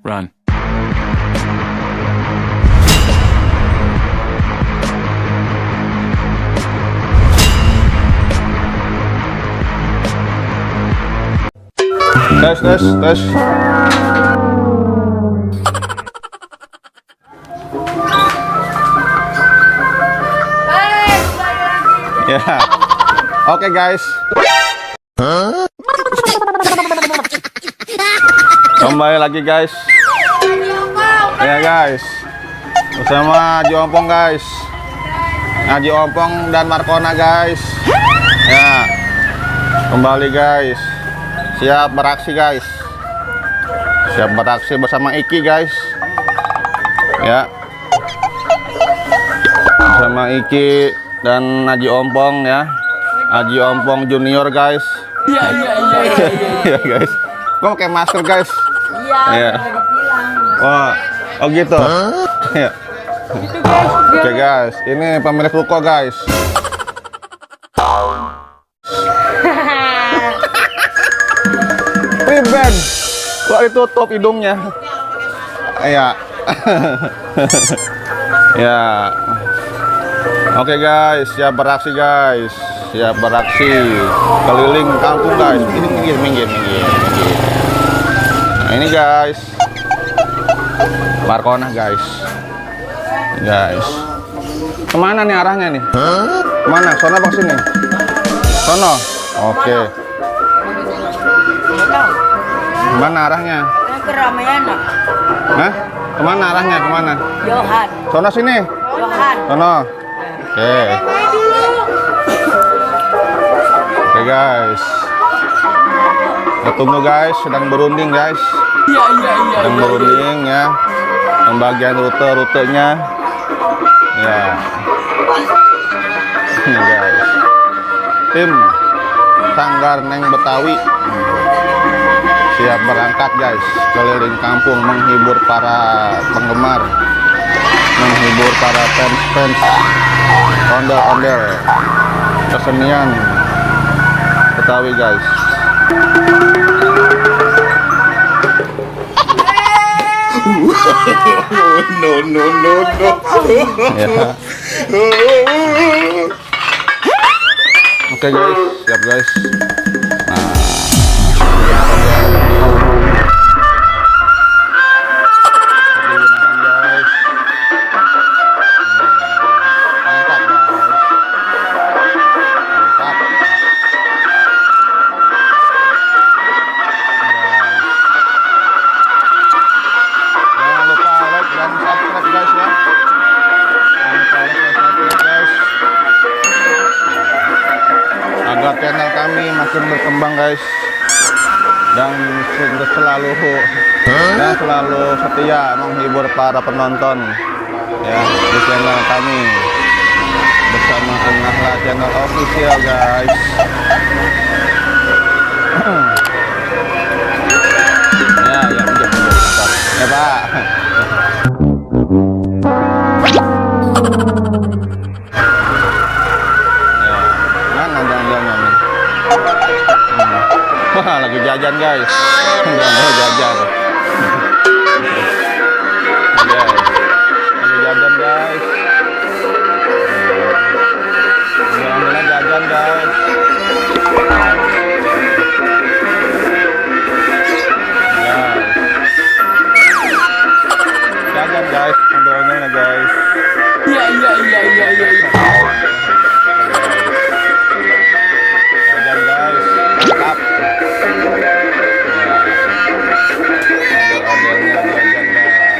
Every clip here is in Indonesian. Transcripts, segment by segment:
Run. Tes, tes, tes. Ya. Oke, guys. Kembali lagi, guys. Ya, guys. Bersama Haji Ompong, guys. Haji Ompong dan Markona, guys. Ya. Kembali, guys. Siap beraksi, guys. Siap beraksi bersama Iki, guys. Ya. Bersama Iki dan Haji Ompong, ya. Haji Ompong Junior, guys. Iya, guys. Kok pakai masker, guys? Iya. Oh, oh gitu. Ya. Oke, guys. Ini pemilik ruko, guys. Riben, kok ditutup hidungnya? Iya. Ya. Oke, guys, siap beraksi, guys. Siap beraksi keliling kampung, guys. Ini minggir. Nah, ini, guys. Markona, guys. Guys. Kemana nih arahnya nih? Kemana? Sono apa sini? Sono. Oke. Kemana arahnya? Ke Ramayana. Hah? Kemana arahnya? Kemana? Johan. Sono sini. Johan. Sono. Oke. Oke, guys. Kita tunggu, guys. Sedang berunding, guys. Sedang berunding, ya. Pembagian rutenya. Ya. Ini, guys. Tim Sanggar Neng Betawi siap berangkat, guys, keliling kampung menghibur para penggemar, menghibur para fans ondel-ondel kesenian Betawi, guys. No. Ya. Oke, guys, siap, guys. Agar channel kami makin berkembang, guys, dan selalu setia menghibur para penonton, ya, di channel kami bersama An-Nahla Channel Official, guys. Ya, bentar. Ya, Pak. Wah, lagi jajan, guys. Mau jajan. Lagi jajan, guys. Alhamdulillah jajan, guys. Jajan, guys. Alhamdulillah, guys. Iya. Jajan, guys. Mantap. Ondel-ondelnya jajan, guys.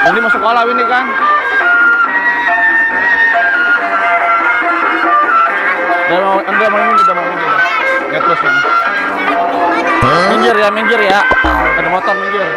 Windy mau sekolah, Windy kan? Udah mau ini. Ya terus ini. Minggir ya. Ada motor, minggir.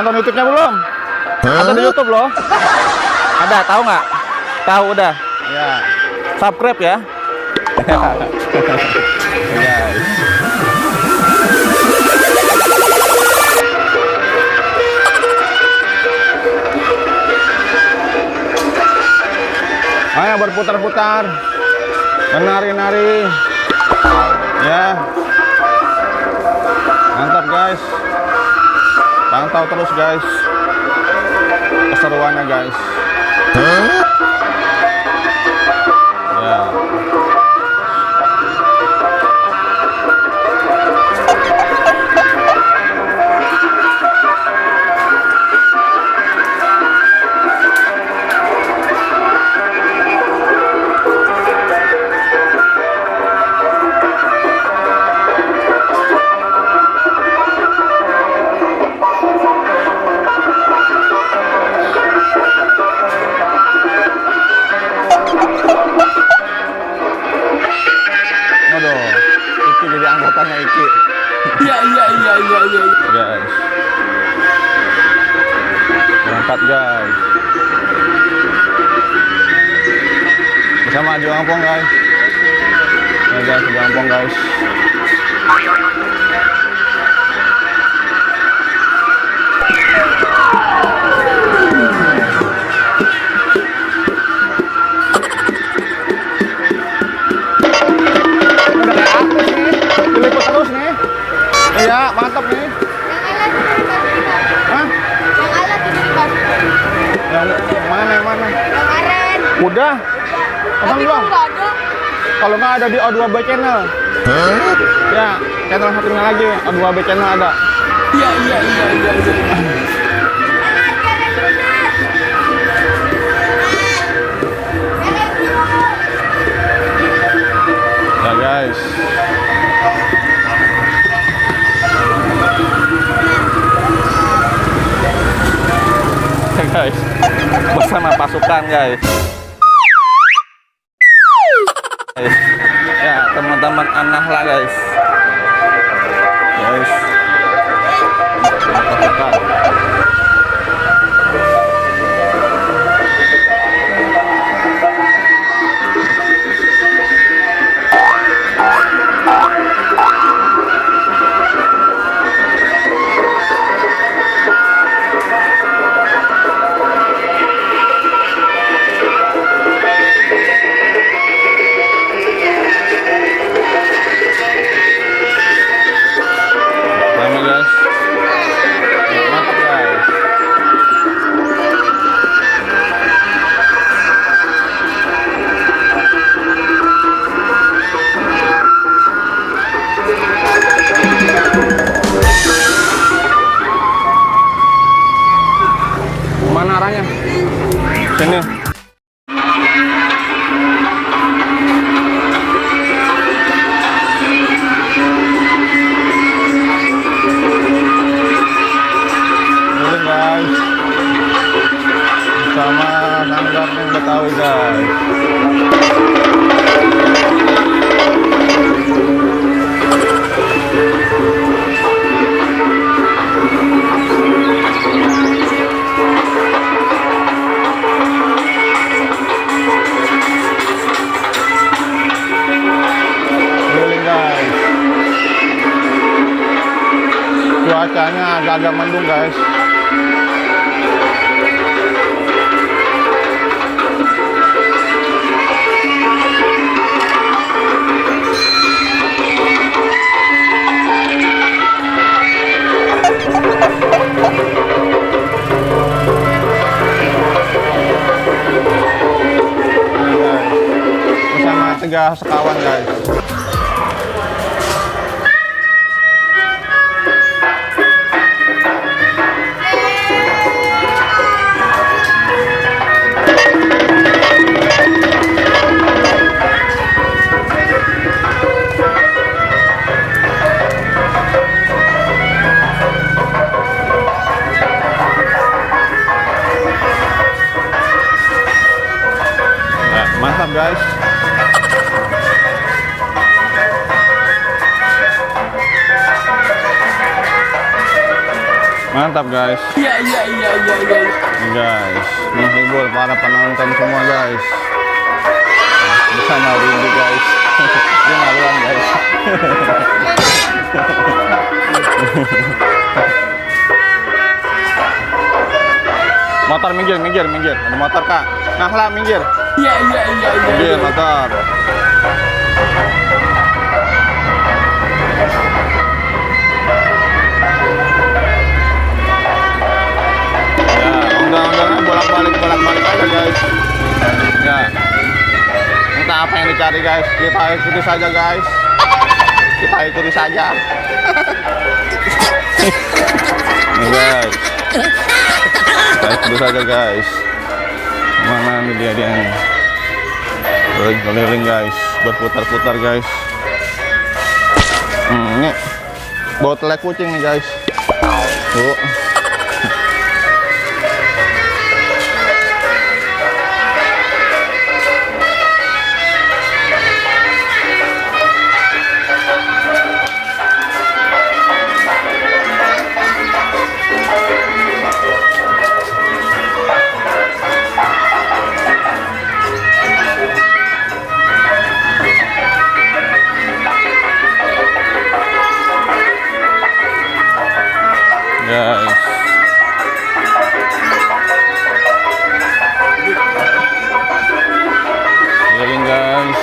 nonton YouTube-nya belum? Ada di YouTube loh. Ada, tahu nggak? Tahu udah. Ya. Subscribe ya. Guys. Ayo berputar-putar, menari-nari, ya, mantap guys, pantau terus guys, keseruannya guys, ya. Iki jadi anggotanya Iki. Iya. Guys. Berangkat guys. Bersama Haji Ompong guys. Ya guys, Haji Ompong guys. Diliput terus nih. Iya, mantap nih. Hah? Yang mana? Udah. Pesan belum? Kalau nggak ada di O2B channel. Ya, channel satunya lagi, O2B channel ada. Iya. Ya guys. Guys, bersama pasukan guys. Ya teman-teman anak lah guys. Pasukan. Mana arahnya? Sini. Ini guys. Sama sanggar yang Betawi guys. Cuacanya agak-agak mendung guys. Bersama 3 sekawan guys. Mantap guys. mantap guys. Iya. Ini guys, menghibur para penonton semua guys. Bersama Windy guys. Dia maluan guys. Motor minggir. Ada motor kak. Nah minggir. Iya. Minggir motor. Undang-undangnya bolak-balik aja guys. Ya, entah apa yang dicari guys, kita ikuti saja guys. Nih guys, kita ikuti saja guys. Mana nih dia nih? Keliling guys, berputar-putar guys. Ini bawa telek kucing nih guys. Tuh. Guys, keliling guys.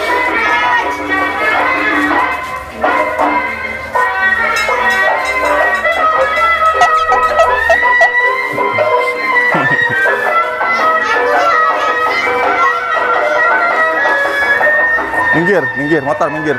Minggir, motor minggir.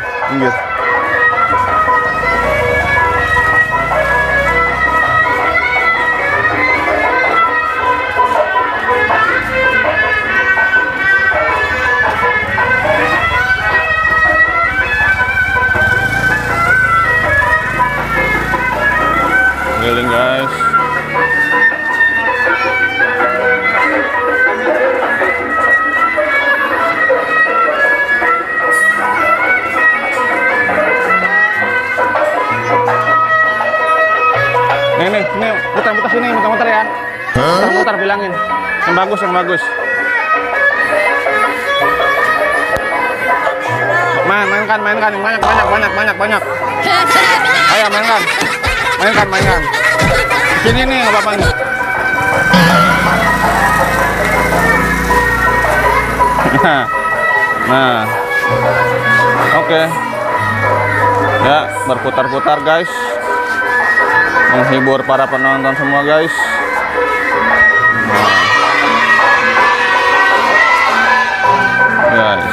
Keliling guys. Nih, muter-muter sini, muter-muter ya. Muter-muter bilangin. Yang bagus. Mainkan, banyak. Ayo mainkan. Sini nih, nggak apa-apa nih. Nah, oke. Ya, berputar-putar guys. Menghibur para penonton semua guys. Guys.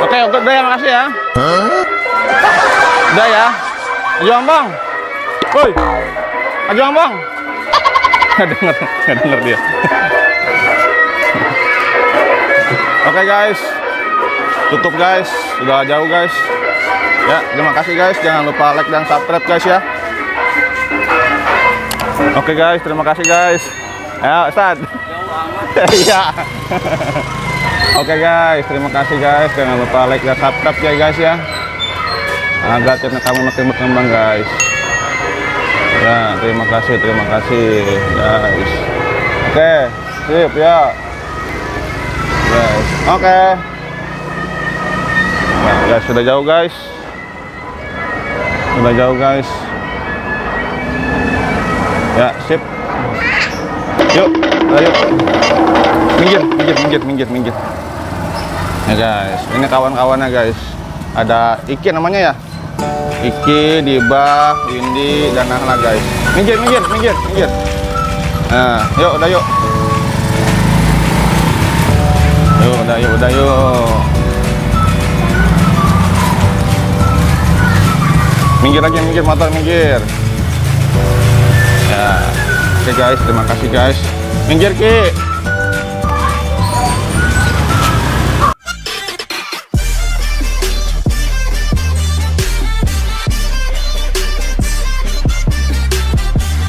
Oke, udah ya, makasih ya. Udah ya. Ayo Ompong. Woi. Ayo Ompong. Nggak denger dia. Oke guys. Tutup guys. Sudah jauh guys. Ya, terima kasih guys. Jangan lupa like dan subscribe guys ya. Oke guys, terima kasih guys. Ayo, Ustad. Iya. Oke guys, terima kasih guys. Jangan lupa like dan subscribe ya guys ya. Agar channel kami makin berkembang guys. Ya, terima kasih guys. Oke, sip ya. Guys, oke. Nah, guys, sudah jauh guys. Ya, sip. Yuk, ayo. Minggir. Ya guys, ini kawan-kawannya guys. Ada Iki namanya ya. Iki, Diba, Windy, dan Nahla guys. Minggir. Nah, yuk, udah yuk. Udah yuk. Minggir lagi, motor minggir. Ya, oke guys, terima kasih guys. Minggir Ki.